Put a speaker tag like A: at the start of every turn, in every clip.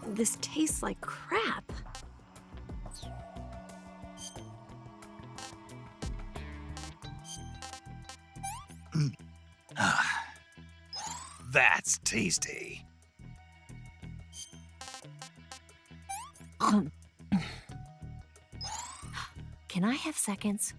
A: This tastes like crap.
B: That's tasty.
A: Can I have seconds?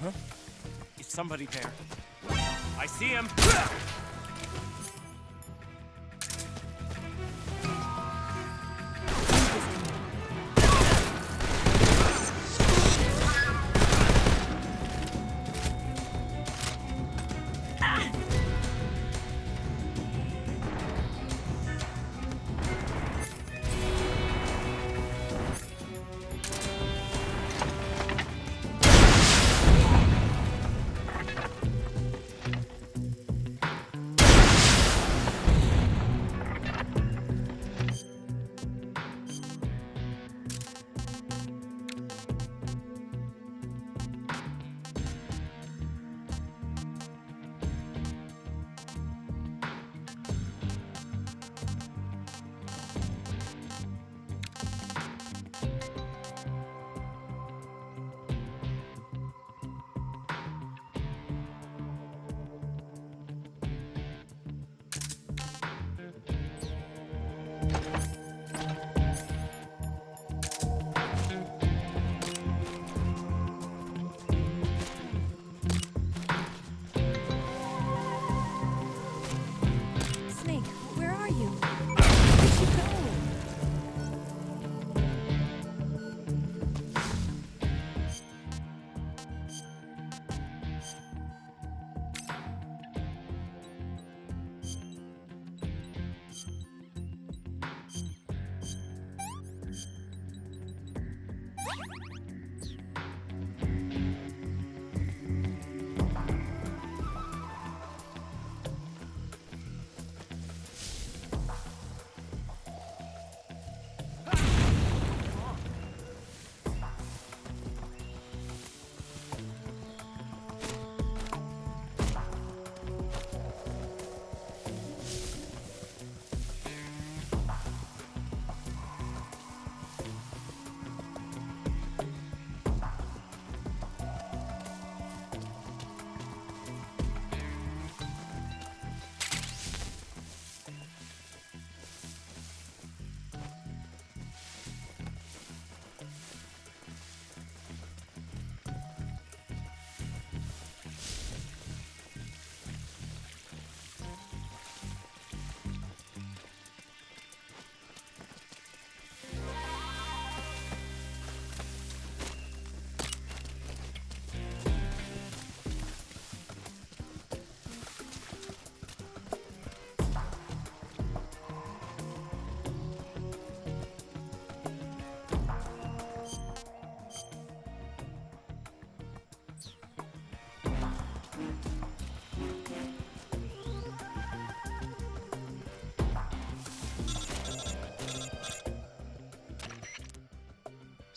C: Huh? Is somebody there? I see him!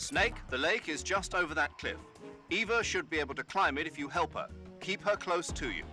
B: Snake, the lake is just over that cliff. Eva should be able to climb it if you help her. Keep her close to you.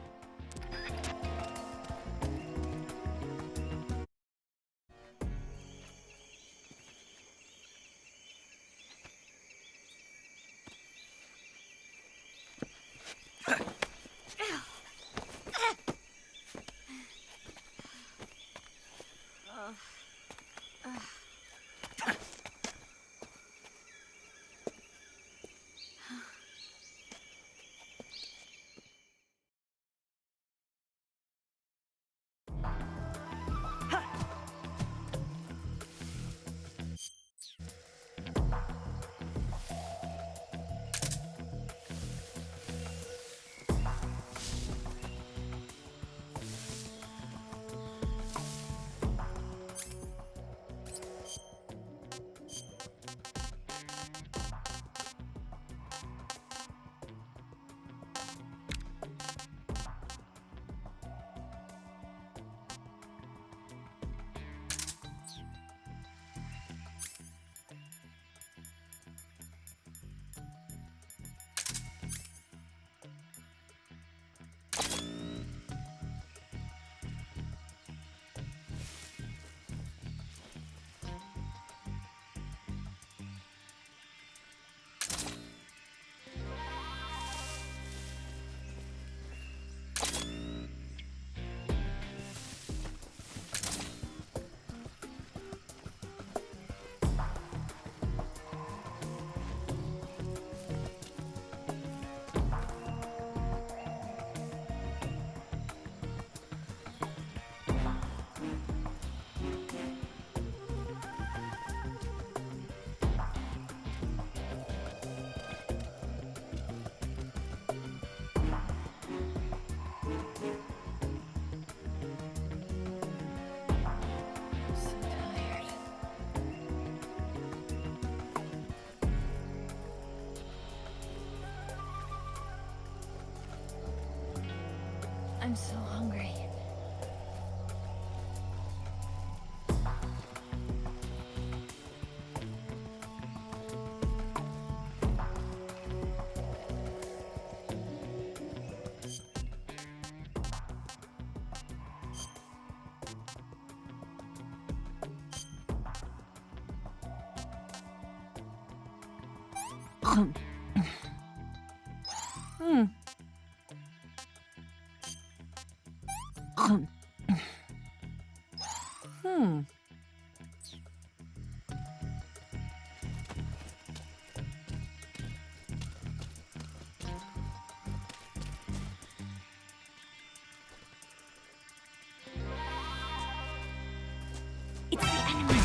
A: I'm so hungry. It's the enemy.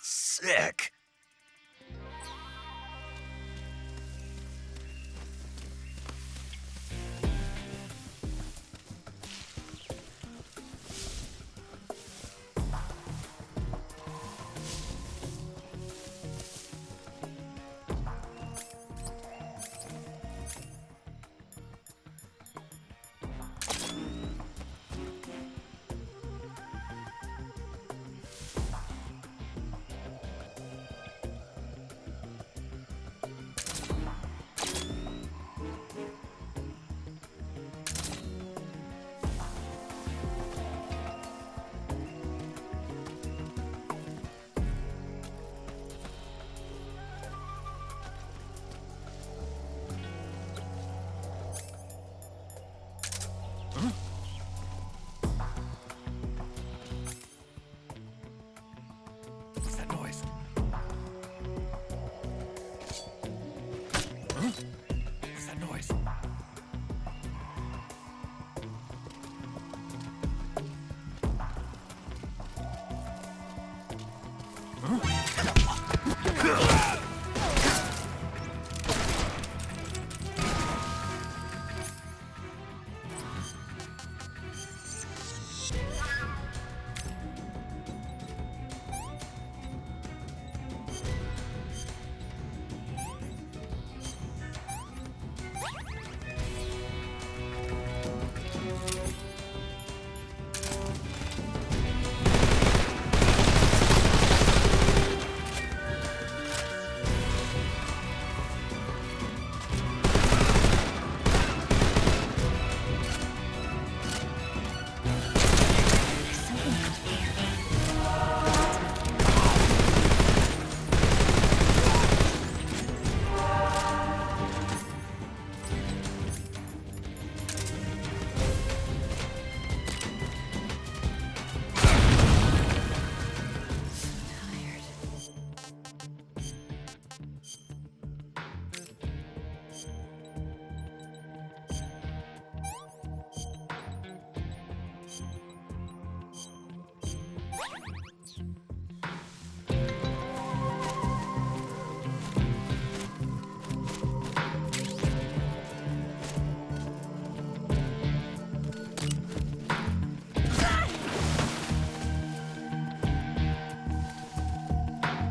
D: Sick.
C: What's that noise? Huh? What's that noise?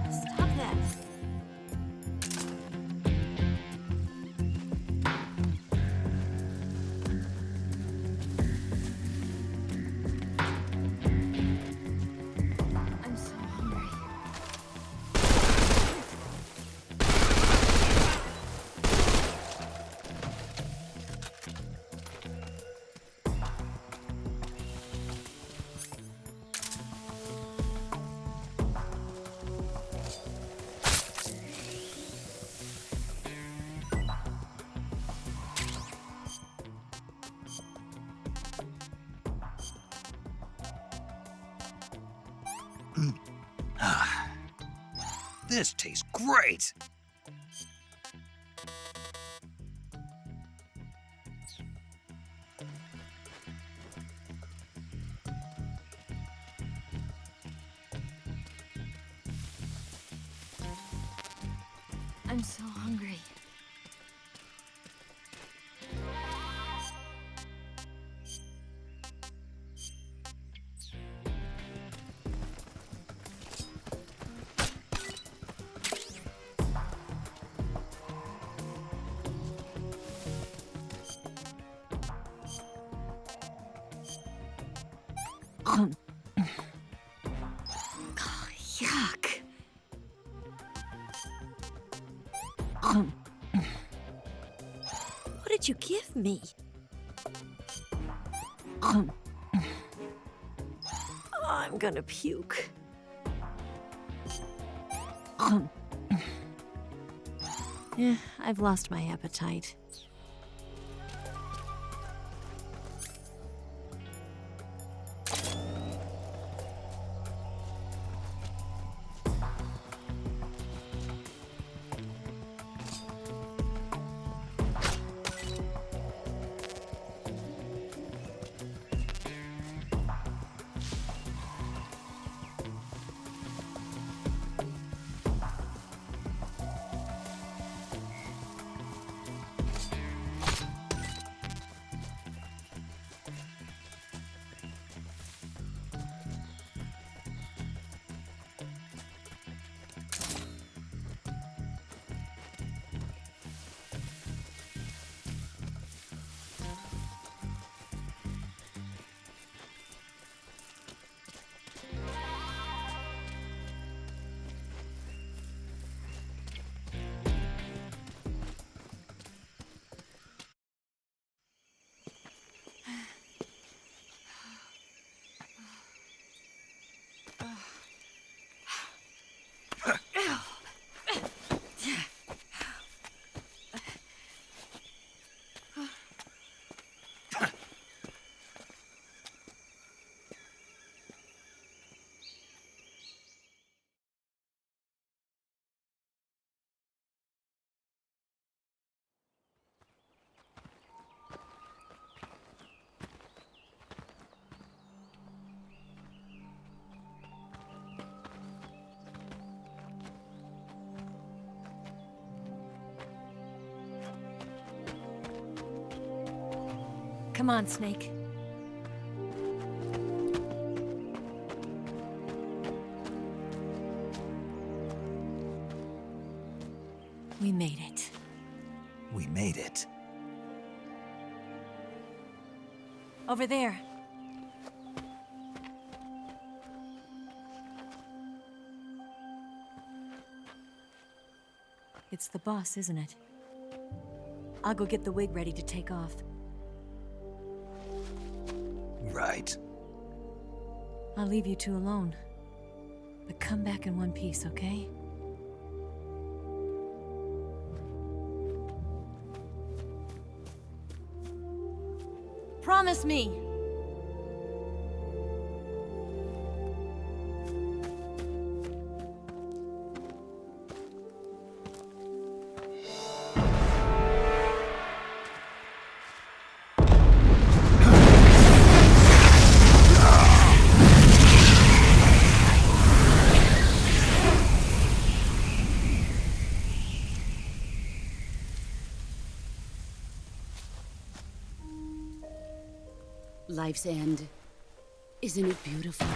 A: Stop that. I'm so hungry.
D: This tastes great.
A: I'm so hungry. Yuck. What did you give me? I'm gonna puke. I've lost my appetite. Come on, Snake. We made it.
D: We made it.
A: Over there. It's the boss, isn't it? I'll go get the wig ready to take off.
D: Right.
A: I'll leave you two alone. But come back in one piece, okay? Promise me!
E: Life's end. Isn't it beautiful?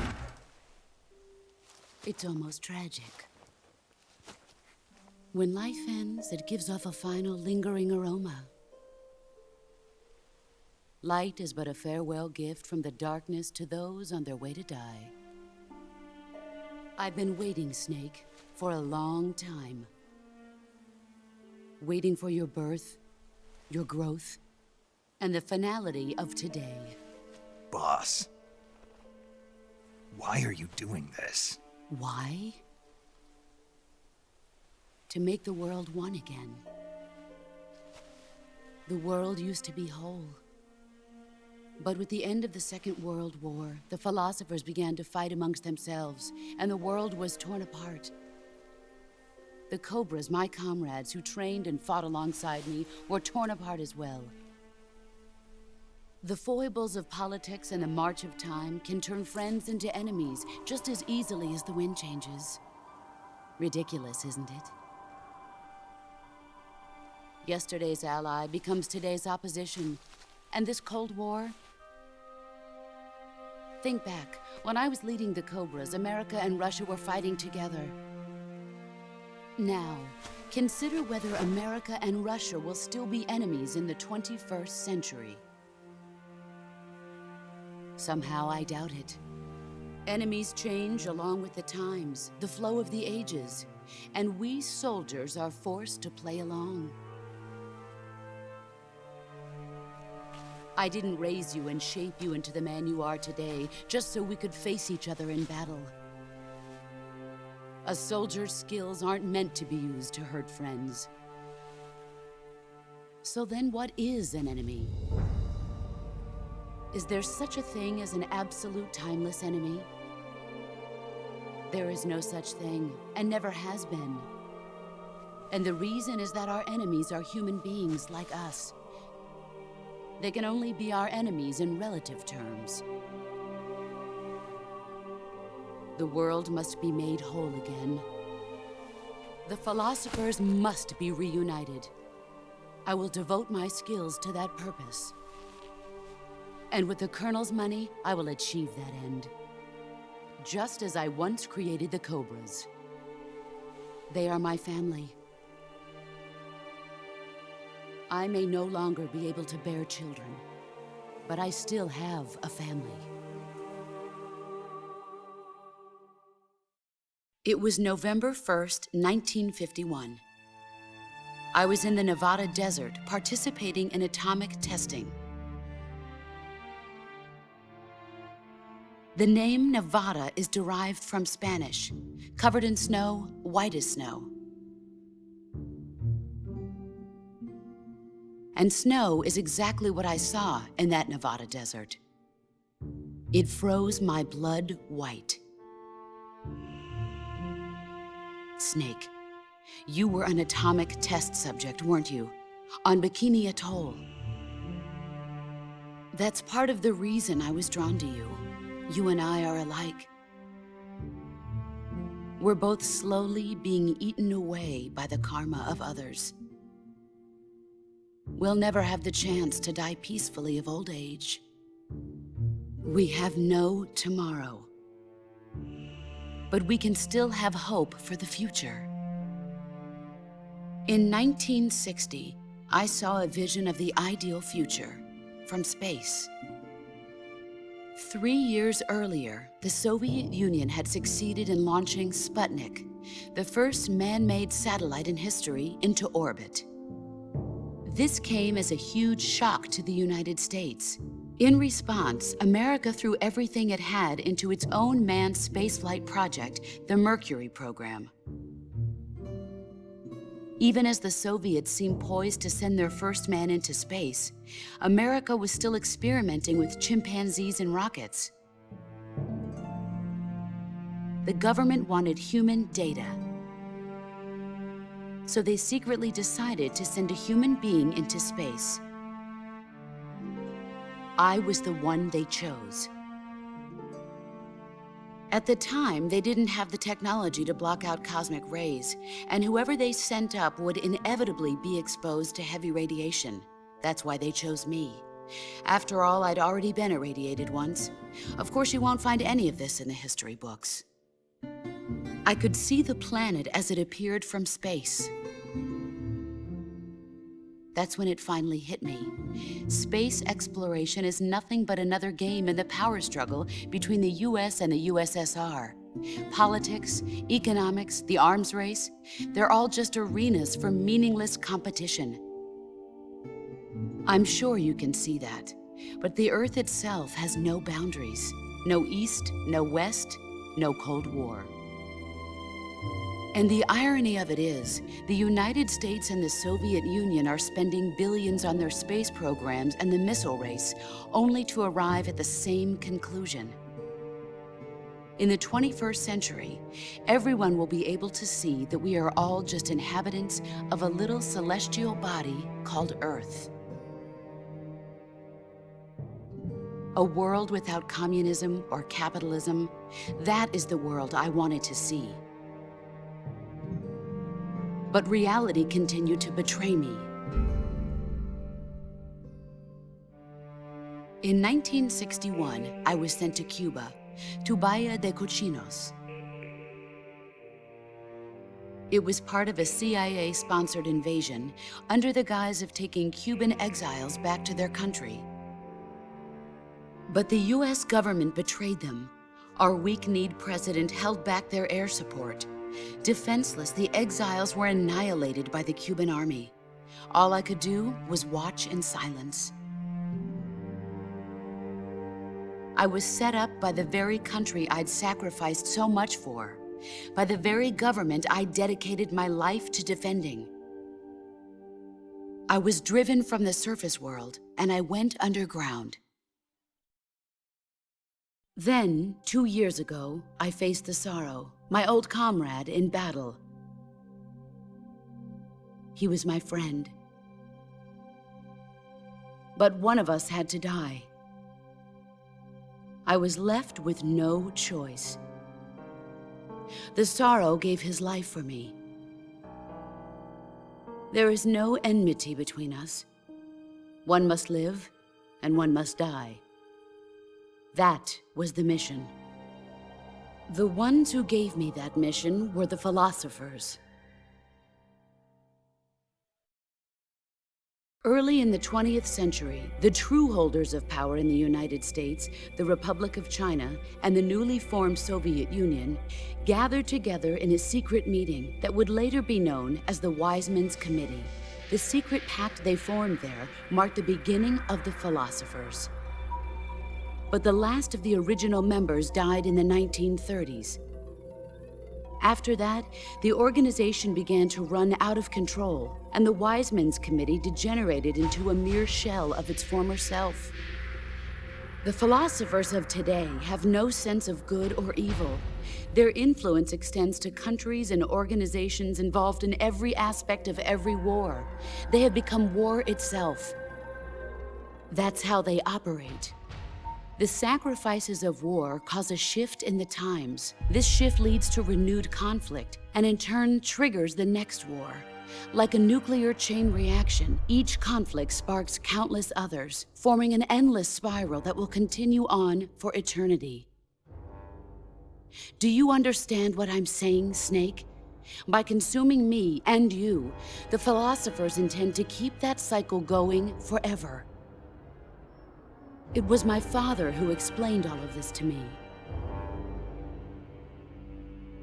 E: It's almost tragic. When life ends, it gives off a final lingering aroma. Light is but a farewell gift from the darkness to those on their way to die. I've been waiting, Snake, for a long time. Waiting for your birth, your growth, and the finality of today.
D: Boss. Why are you doing this?
E: Why? To make the world one again. The world used to be whole. But with the end of the Second World War, the philosophers began to fight amongst themselves, and the world was torn apart. The Cobras, my comrades who trained and fought alongside me, were torn apart as well. The foibles of politics and the march of time can turn friends into enemies just as easily as the wind changes. Ridiculous, isn't it? Yesterday's ally becomes today's opposition, and this Cold War? Think back. When I was leading the Cobras, America and Russia were fighting together. Now, consider whether America and Russia will still be enemies in the 21st century. Somehow I doubt it. Enemies change along with the times, the flow of the ages, and we soldiers are forced to play along. I didn't raise you and shape you into the man you are today just so we could face each other in battle. A soldier's skills aren't meant to be used to hurt friends. So then what is an enemy? Is there such a thing as an absolute timeless enemy? There is no such thing, and never has been. And the reason is that our enemies are human beings like us. They can only be our enemies in relative terms. The world must be made whole again. The philosophers must be reunited. I will devote my skills to that purpose. And with the Colonel's money, I will achieve that end. Just as I once created the Cobras. They are my family. I may no longer be able to bear children, but I still have a family. It was November 1st, 1951. I was in the Nevada desert participating in atomic testing. The name Nevada is derived from Spanish, covered in snow, white as snow. And snow is exactly what I saw in that Nevada desert. It froze my blood white. Snake, you were an atomic test subject, weren't you? On Bikini Atoll. That's part of the reason I was drawn to you. You and I are alike. We're both slowly being eaten away by the karma of others. we'll never have the chance to die peacefully of old age. We have no tomorrow. But we can still have hope for the future. In 1960, I saw a vision of the ideal future from space. 3 years earlier, the Soviet Union had succeeded in launching Sputnik, the first man-made satellite in history, into orbit. This came as a huge shock to the United States. In response, America threw everything it had into its own manned spaceflight project, the Mercury program. Even as the Soviets seemed poised to send their first man into space, America was still experimenting with chimpanzees and rockets. The government wanted human data. So they secretly decided to send a human being into space. I was the one they chose. At the time, they didn't have the technology to block out cosmic rays, and whoever they sent up would inevitably be exposed to heavy radiation. That's why they chose me. After all, I'd already been irradiated once. Of course, you won't find any of this in the history books. I could see the planet as it appeared from space. That's when it finally hit me. Space exploration is nothing but another game in the power struggle between the US and the USSR. Politics, economics, the arms race, they're all just arenas for meaningless competition. I'm sure you can see that, but the Earth itself has no boundaries. No East, no West, no Cold War. And the irony of it is, the United States and the Soviet Union are spending billions on their space programs and the missile race, only to arrive at the same conclusion. In the 21st century, everyone will be able to see that we are all just inhabitants of a little celestial body called Earth. A world without communism or capitalism, that is the world I wanted to see. But reality continued to betray me. In 1961, I was sent to Cuba, to Bahia de Cochinos. It was part of a CIA-sponsored invasion under the guise of taking Cuban exiles back to their country. But the US government betrayed them. Our weak-kneed president held back their air support. Defenseless, the exiles were annihilated by the Cuban army. All I could do was watch in silence. I was set up by the very country I'd sacrificed so much for, by the very government I dedicated my life to defending. I was driven from the surface world, and I went underground. Then, 2 years ago, I faced the sorrow, my old comrade in battle. He was my friend. But one of us had to die. I was left with no choice. The sorrow gave his life for me. There is no enmity between us. One must live, and one must die. That was the mission. The ones who gave me that mission were the philosophers. Early in the 20th century, the true holders of power in the United States, the Republic of China, and the newly formed Soviet Union gathered together in a secret meeting that would later be known as the Wise Men's Committee. The secret pact they formed there marked the beginning of the philosophers. But the last of the original members died in the 1930s. After that, the organization began to run out of control, and the Wise Men's Committee degenerated into a mere shell of its former self. The philosophers of today have no sense of good or evil. Their influence extends to countries and organizations involved in every aspect of every war. They have become war itself. That's how they operate. The sacrifices of war cause a shift in the times. This shift leads to renewed conflict, and in turn triggers the next war. Like a nuclear chain reaction, each conflict sparks countless others, forming an endless spiral that will continue on for eternity. Do you understand what I'm saying, Snake? By consuming me and you, the philosophers intend to keep that cycle going forever. It was my father who explained all of this to me.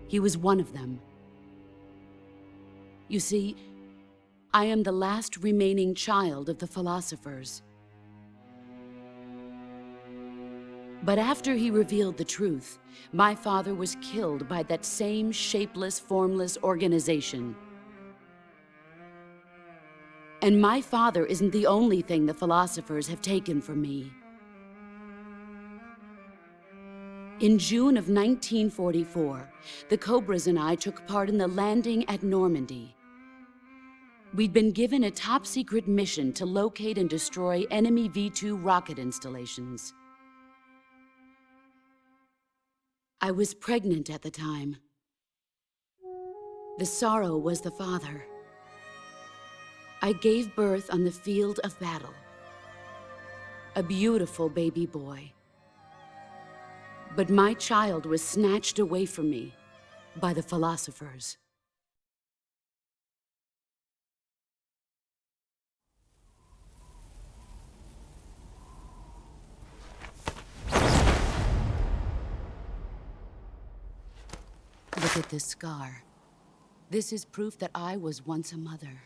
E: He was one of them. You see, I am the last remaining child of the philosophers. But after he revealed the truth, my father was killed by that same shapeless, formless organization. And my father isn't the only thing the philosophers have taken from me. In June of 1944, the Cobras and I took part in the landing at Normandy. We'd been given a top-secret mission to locate and destroy enemy V-2 rocket installations. I was pregnant at the time. The sorrow was the father. I gave birth on the field of battle. A beautiful baby boy. But my child was snatched away from me by the philosophers. Look at this scar. This is proof that I was once a mother.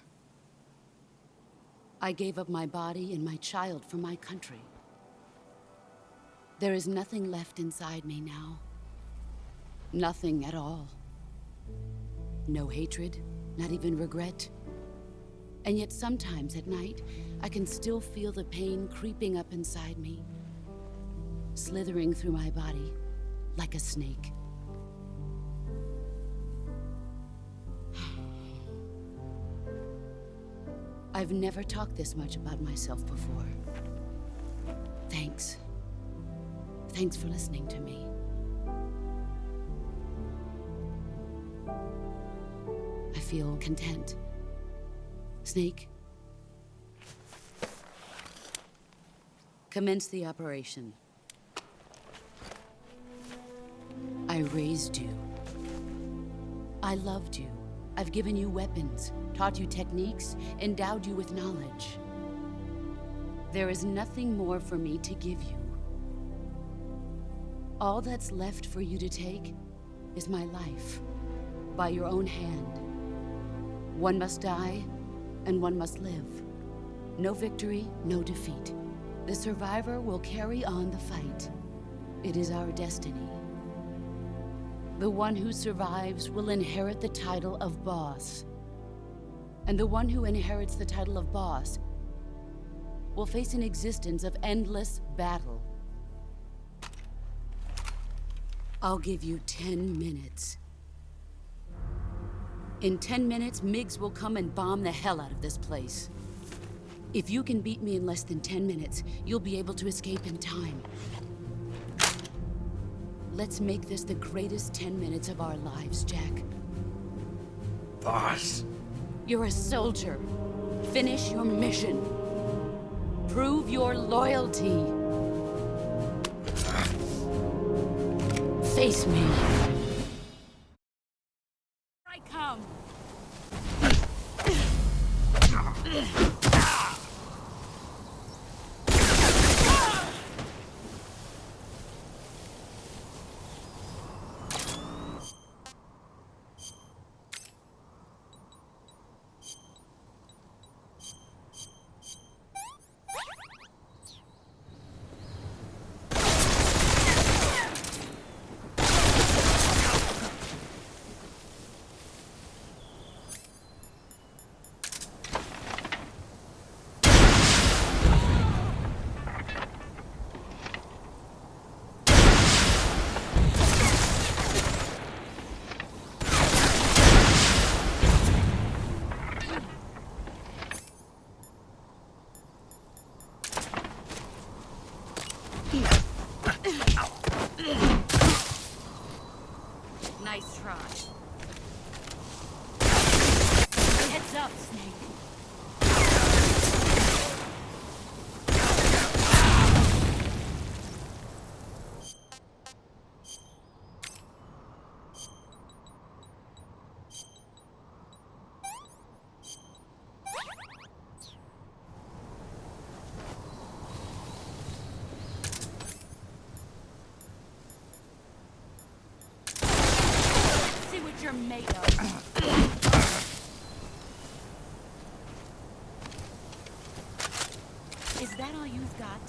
E: I gave up my body and my child for my country. There is nothing left inside me now. Nothing at all. No hatred, not even regret. And yet sometimes at night, I can still feel the pain creeping up inside me, slithering through my body like a snake. I've never talked this much about myself before. Thanks. Thanks for listening to me. I feel content. Snake? Commence the operation. I raised you. I loved you. I've given you weapons, taught you techniques, endowed you with knowledge. There is nothing more for me to give you. All that's left for you to take is my life, by your own hand. One must die, and one must live. No victory, no defeat. The survivor will carry on the fight. It is our destiny. The one who survives will inherit the title of boss. And the one who inherits the title of boss will face an existence of endless battle. I'll give you 10 minutes. In 10 minutes, MiGs will come and bomb the hell out of this place. If you can beat me in less than 10 minutes, you'll be able to escape in time. Let's make this the greatest 10 minutes of our lives, Jack.
D: Boss.
E: You're a soldier. Finish your mission. Prove your loyalty. Face me. I come. Nice try. Heads up, Snake. See what you're made of. Is that all you've got?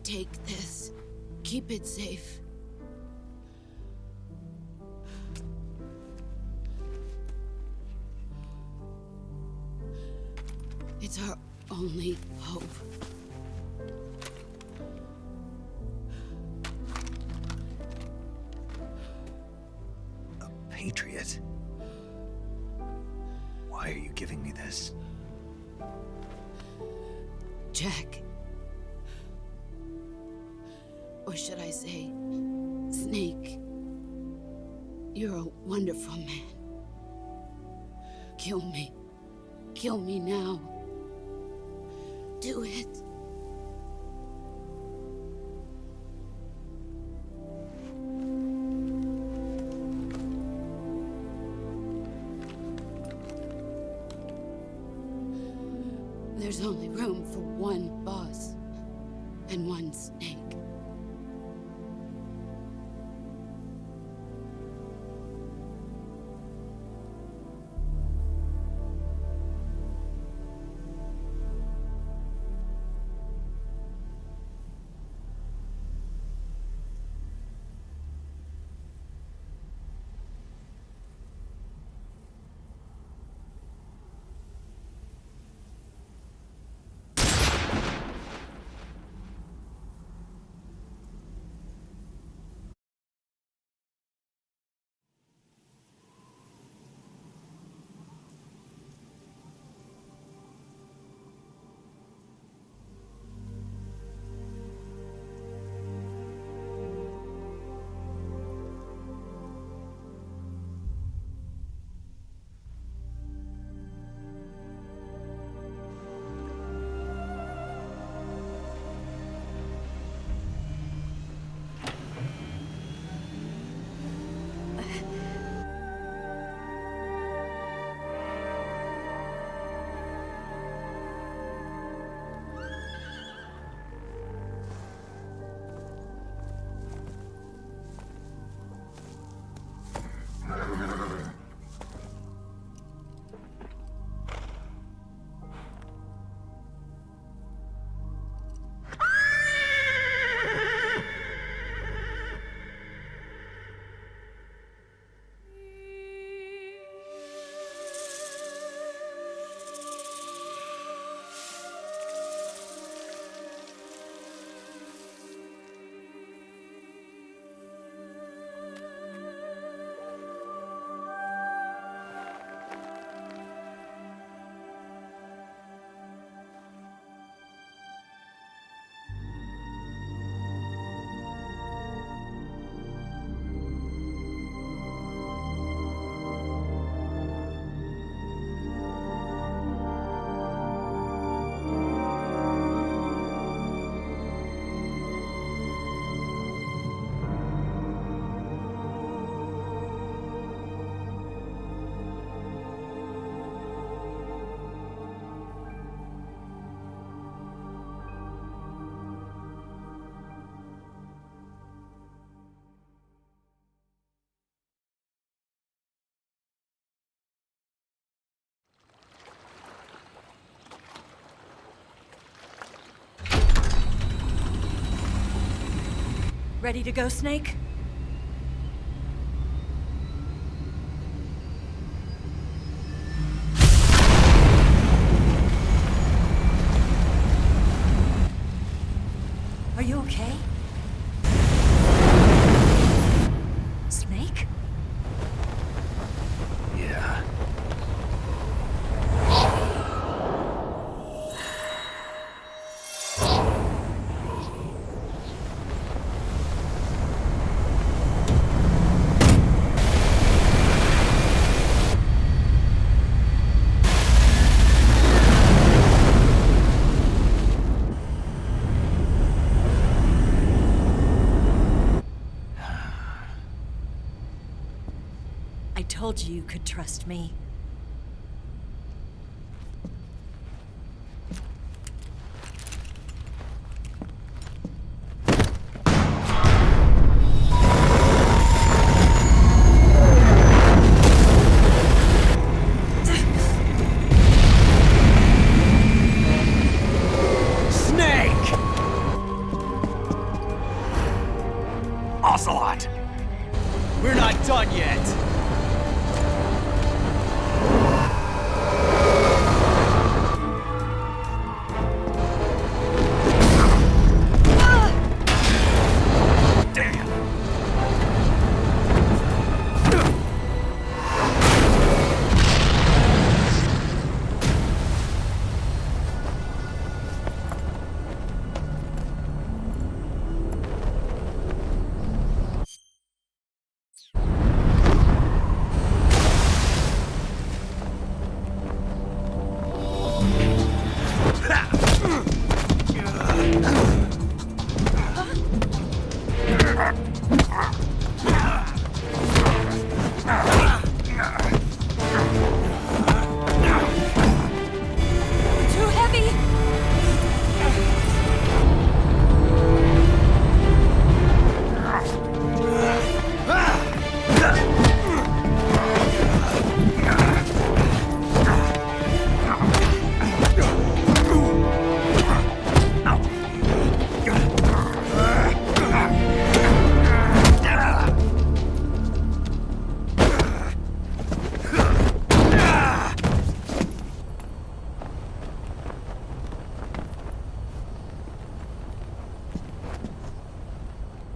E: Take this. Keep it safe. It's our only hope.
D: A patriot? Why are you giving me this?
E: Jack. Or should I say, Snake. You're a wonderful man. Kill me. Kill me now. Do it. There's only room for one boss and one Snake.
A: Ready to go, Snake? Are you okay? Snake?
D: Yeah.
A: I told you you could trust me.
D: Ocelot!
C: We're not done yet!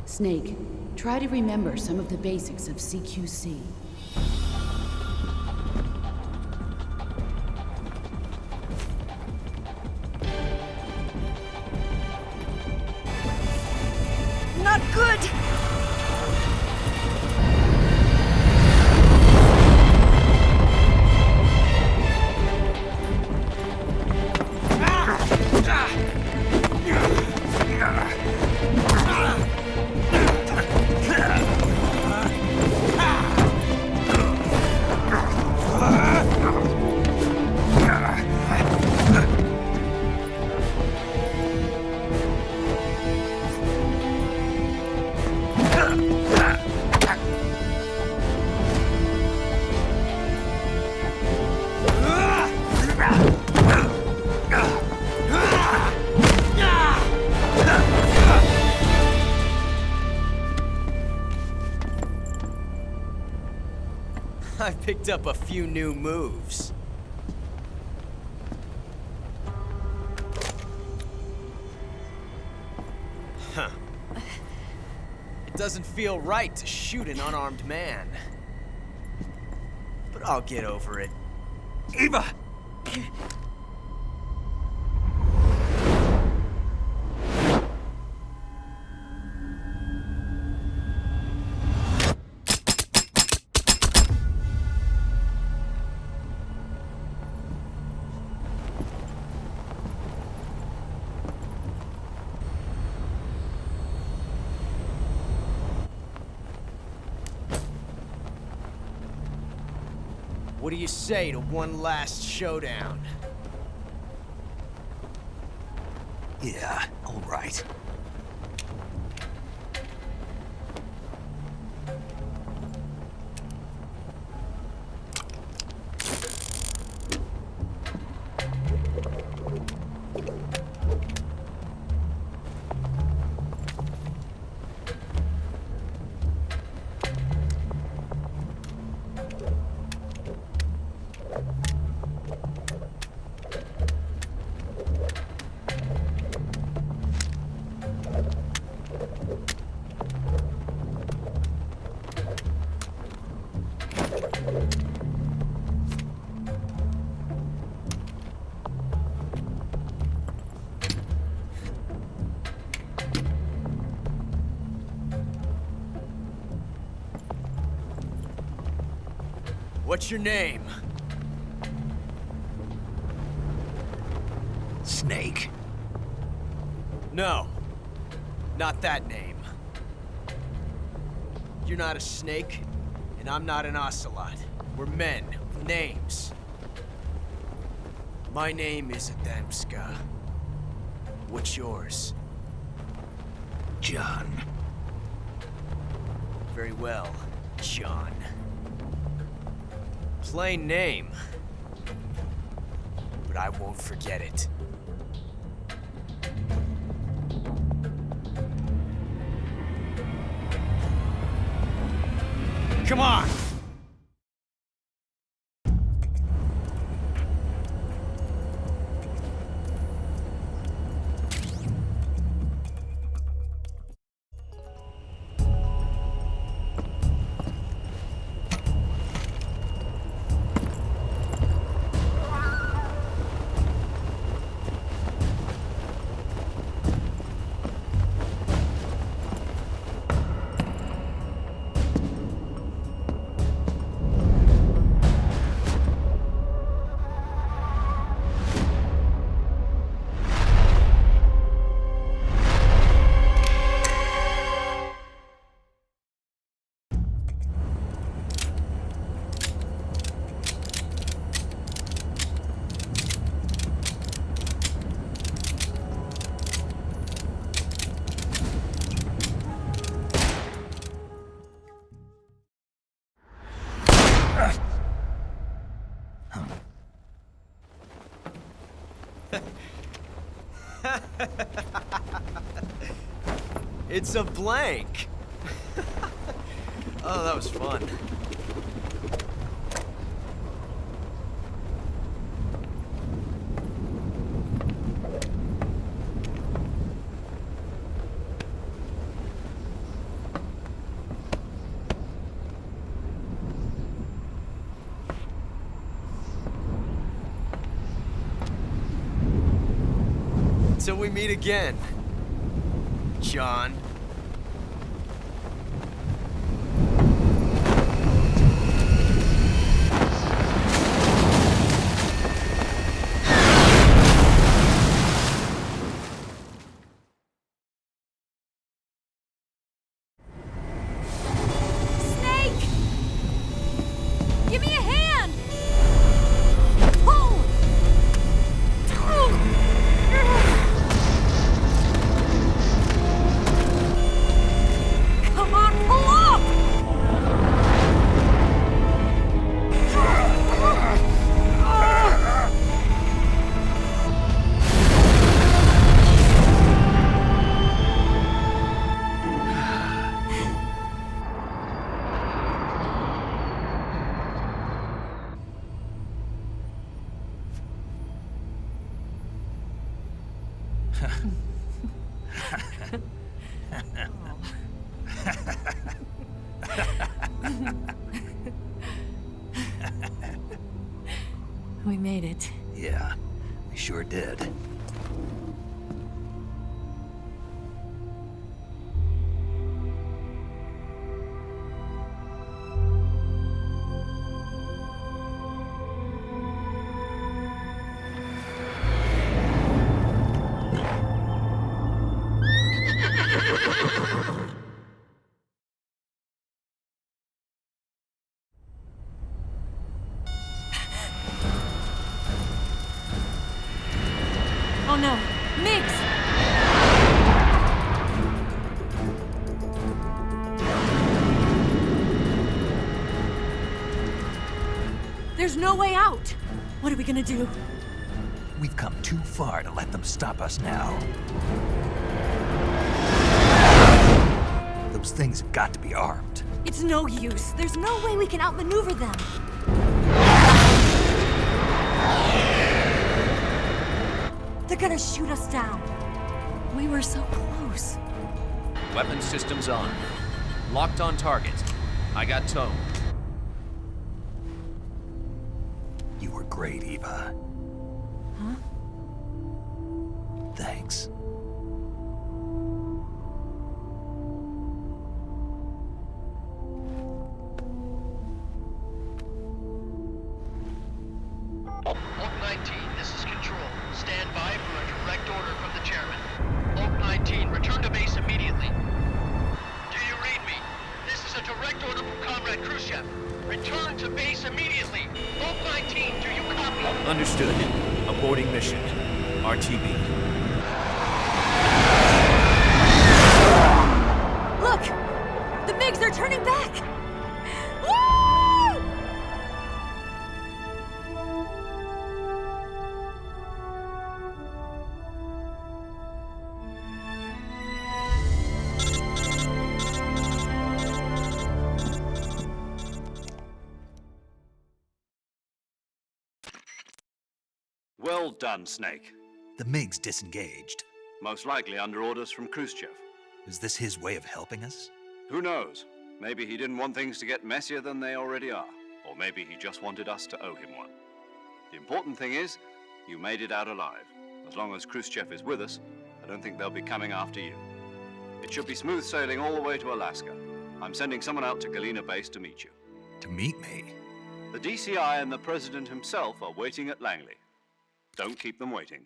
E: Snake, try to remember some of the basics of CQC.
A: Not good!
C: I picked up a few new moves. Huh. It doesn't feel right to shoot an unarmed man. But I'll get over it.
D: Eva!
C: What do you say to one last showdown?
D: Yeah, all right.
C: What's your name?
D: Snake.
C: No, not that name. You're not a snake, and I'm not an ocelot. We're men with names. My name is Adamska. What's yours?
D: John.
C: Very well, John. Plain name, but I won't forget it. Come on! It's a blank! Oh, that was fun. Till we meet again, John.
A: Snake! Give me a hand! Pull! Come on, pull up! We made it.
D: Yeah, we sure did.
A: Oh no, Migs! There's no way out! What are we gonna do?
D: We've come too far to let them stop us now. Those things have got to be armed.
A: It's no use. There's no way we can outmaneuver them. They're gonna shoot us down. We were so close.
B: Weapon systems on. Locked on target. I got towed.
D: You were great, Eva.
A: Huh?
D: Thanks.
F: Oak 19, this is Control. Stand by for a direct order from the chairman. Oak 19, return to base immediately. Do you read me? This is a direct order from Comrade Khrushchev. Return to base immediately. Oak 19, do you copy?
B: Understood. Aborting mission. RTB.
A: Look! The MiGs are turning back! Woo!
B: done, Snake.
D: The MiG's disengaged.
B: Most likely under orders from Khrushchev.
D: Is this his way of helping us?
B: Who knows? Maybe he didn't want things to get messier than they already are. Or maybe he just wanted us to owe him one. The important thing is, you made it out alive. As long as Khrushchev is with us, I don't think they'll be coming after you. It should be smooth sailing all the way to Alaska. I'm sending someone out to Galena Base to meet you.
D: To meet me?
B: The DCI and the President himself are waiting at Langley. Don't keep them waiting.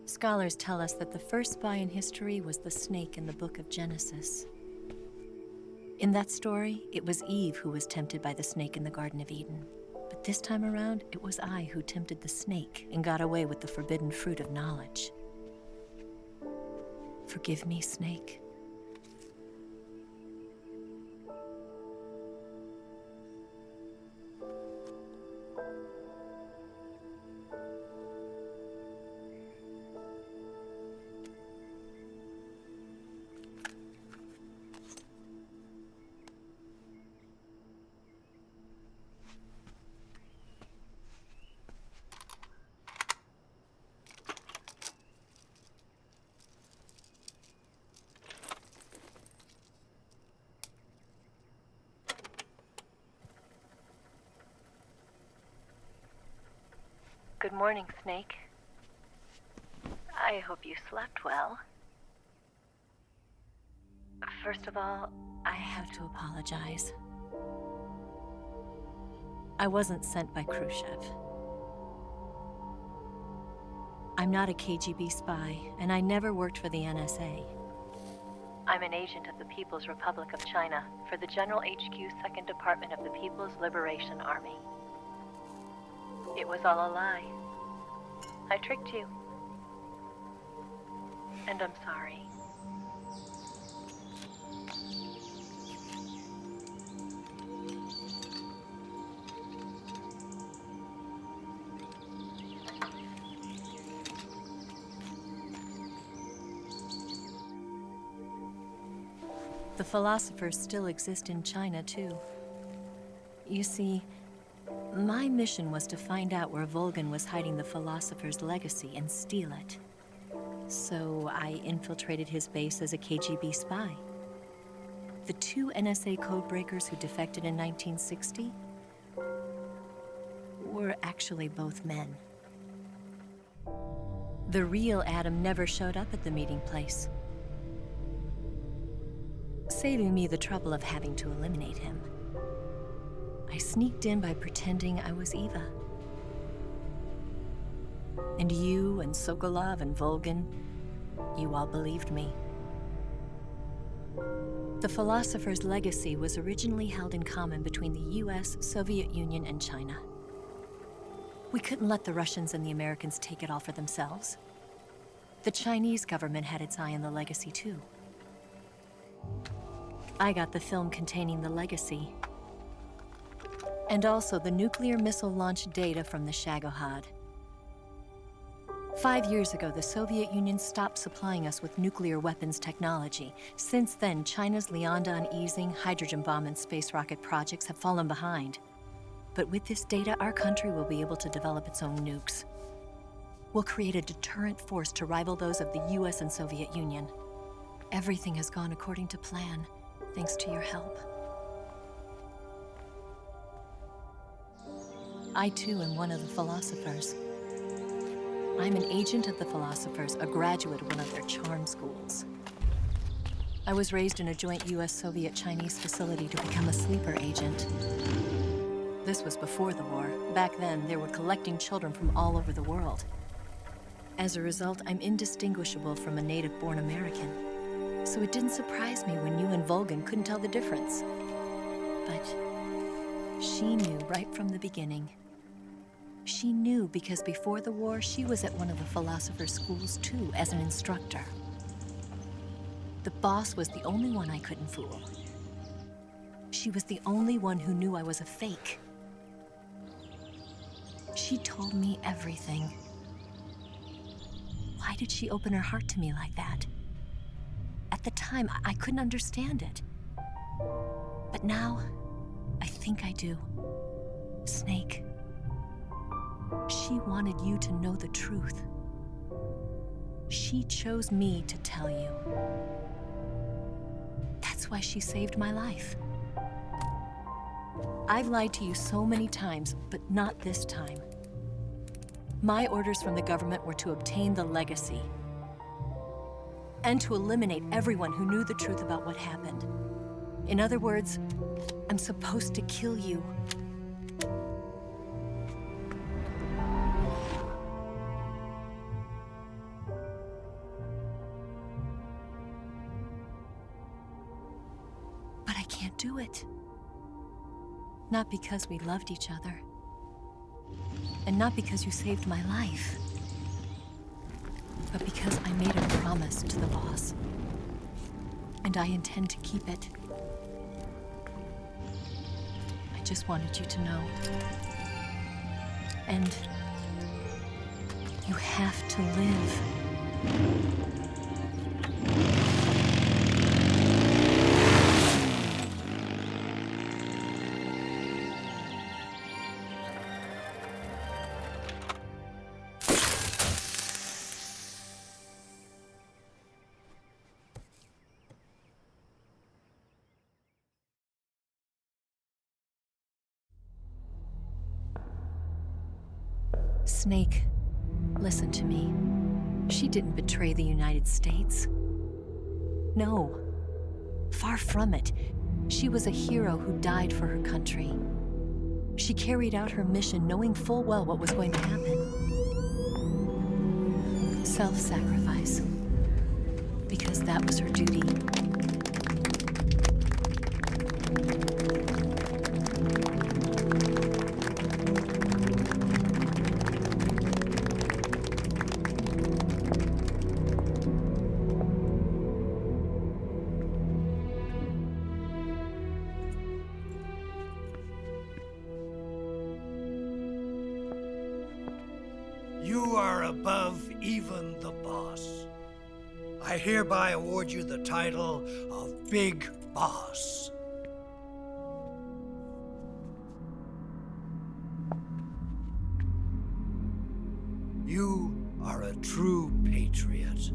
A: Scholars tell us that the first spy in history was the snake in the book of Genesis. In that story, it was Eve who was tempted by the snake in the Garden of Eden. But this time around, it was I who tempted the snake and got away with the forbidden fruit of knowledge. Forgive me, Snake.
G: Good morning, Snake. I hope you slept well. First of all,
A: I have to apologize. I wasn't sent by Khrushchev. I'm not a KGB spy, and I never worked for the NSA.
G: I'm an agent of the People's Republic of China for the General HQ 2nd Department of the People's Liberation Army. It was all a lie. I tricked you. And I'm sorry.
A: The philosophers still exist in China, too. You see, my mission was to find out where Volgan was hiding the philosopher's legacy and steal it. So I infiltrated his base as a KGB spy. The two NSA codebreakers who defected in 1960 were actually both men. The real Adam never showed up at the meeting place, saving me the trouble of having to eliminate him. I sneaked in by pretending I was Eva. And you and Sokolov and Volgan, you all believed me. The philosopher's legacy was originally held in common between the US, Soviet Union, and China. We couldn't let the Russians and the Americans take it all for themselves. The Chinese government had its eye on the legacy too. I got the film containing the legacy, and also the nuclear missile launch data from the Shagohod. 5 years ago, the Soviet Union stopped supplying us with nuclear weapons technology. Since then, China's Liaodong-Yizhing hydrogen bomb and space rocket projects have fallen behind. But with this data, our country will be able to develop its own nukes. We'll create a deterrent force to rival those of the US and Soviet Union. Everything has gone according to plan, thanks to your help. I too am one of the philosophers. I'm an agent of the philosophers, a graduate of one of their charm schools. I was raised in a joint US-Soviet-Chinese facility to become a sleeper agent. This was before the war. Back then, they were collecting children from all over the world. As a result, I'm indistinguishable from a native-born American. So it didn't surprise me when you and Volgan couldn't tell the difference. But she knew right from the beginning. She knew because before the war, she was at one of the philosopher's schools too, as an instructor. The boss was the only one I couldn't fool. She was the only one who knew I was a fake. She told me everything. Why did she open her heart to me like that? At the time, I couldn't understand it. But now, I think I do. Snake. She wanted you to know the truth. She chose me to tell you. That's why she saved my life. I've lied to you so many times, but not this time. My orders from the government were to obtain the legacy and to eliminate everyone who knew the truth about what happened. In other words, I'm supposed to kill you. But I can't do it. Not because we loved each other. And not because you saved my life. But because I made a promise to the boss. And I intend to keep it. I just wanted you to know. And you have to live. Snake, listen to me. She didn't betray the United States. No, far from it. She was a hero who died for her country. She carried out her mission knowing full well what was going to happen. Self-sacrifice. Because that was her duty.
H: You are above even the boss. I hereby award you the title of Big Boss. You are a true patriot.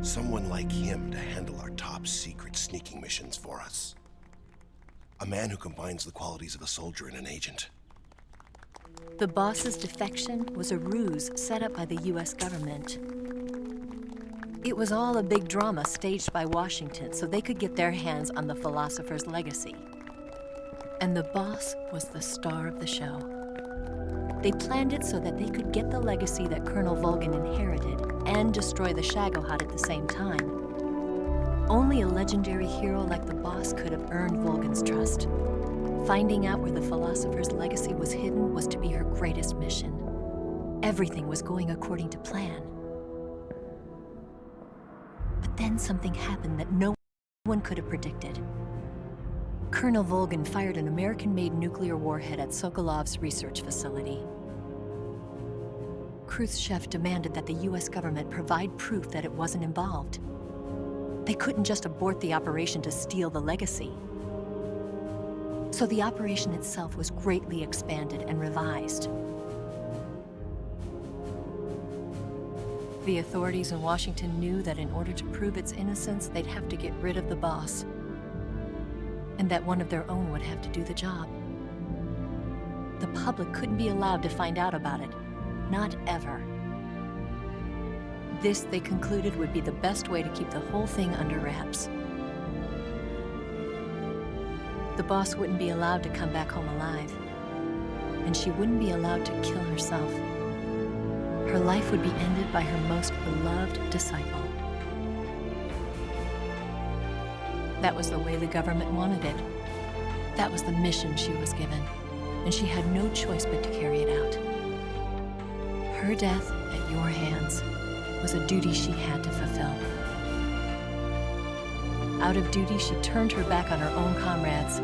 I: Someone like him to handle our top secret sneaking missions for us. A man who combines the qualities of a soldier and an agent.
A: The boss's defection was a ruse set up by the US government. It was all a big drama staged by Washington so they could get their hands on the philosopher's legacy. And the boss was the star of the show. They planned it so that they could get the legacy that Colonel Volgan inherited and destroy the Shagohod at the same time. Only a legendary hero like the boss could have earned Volgan's trust. Finding out where the philosopher's legacy was hidden was to be her greatest mission. Everything was going according to plan. But then something happened that no one could have predicted. Colonel Volgin fired an American-made nuclear warhead at Sokolov's research facility. Khrushchev demanded that the US government provide proof that it wasn't involved. They couldn't just abort the operation to steal the legacy. So the operation itself was greatly expanded and revised. The authorities in Washington knew that in order to prove its innocence, they'd have to get rid of the boss, and that one of their own would have to do the job. The public couldn't be allowed to find out about it, not ever. This, they concluded, would be the best way to keep the whole thing under wraps. The boss wouldn't be allowed to come back home alive, and she wouldn't be allowed to kill herself. Her life would be ended by her most beloved disciple. That was the way the government wanted it. That was the mission she was given, and she had no choice but to carry it out. Her death at your hands was a duty she had to fulfill. Out of duty, she turned her back on her own comrades.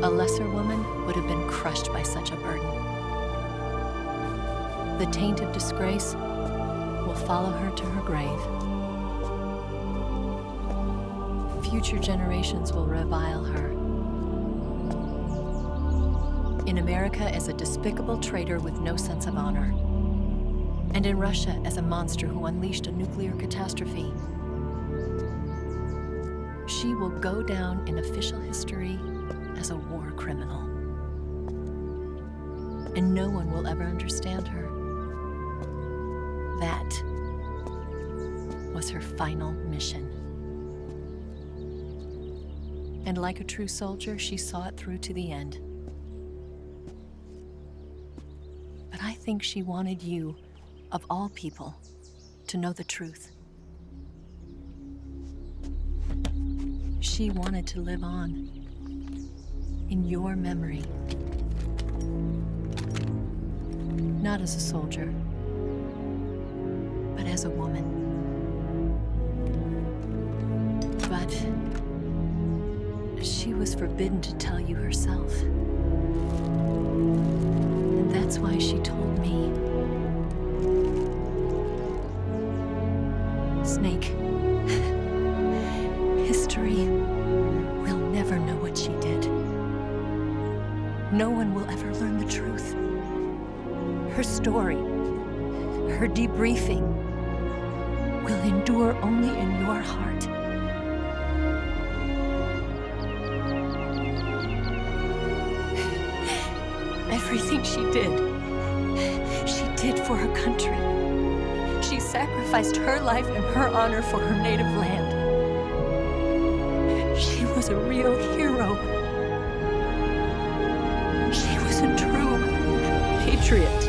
A: A lesser woman would have been crushed by such a burden. The taint of disgrace will follow her to her grave. Future generations will revile her. In America as a despicable traitor with no sense of honor. And in Russia as a monster who unleashed a nuclear catastrophe. She will go down in official history as a war criminal. And no one will ever understand her. That was her final mission. And like a true soldier, she saw it through to the end. But I think she wanted you, of all people, to know the truth. She wanted to live on in your memory. Not as a soldier, but as a woman. But she was forbidden to tell you herself. And that's why she told me. Snake, history will never know what she did. No one will ever learn the truth. Her story, her debriefing, will endure only in your heart. Everything she did for her country. She sacrificed her life and her honor for her native land. She was a real hero. She was a true patriot.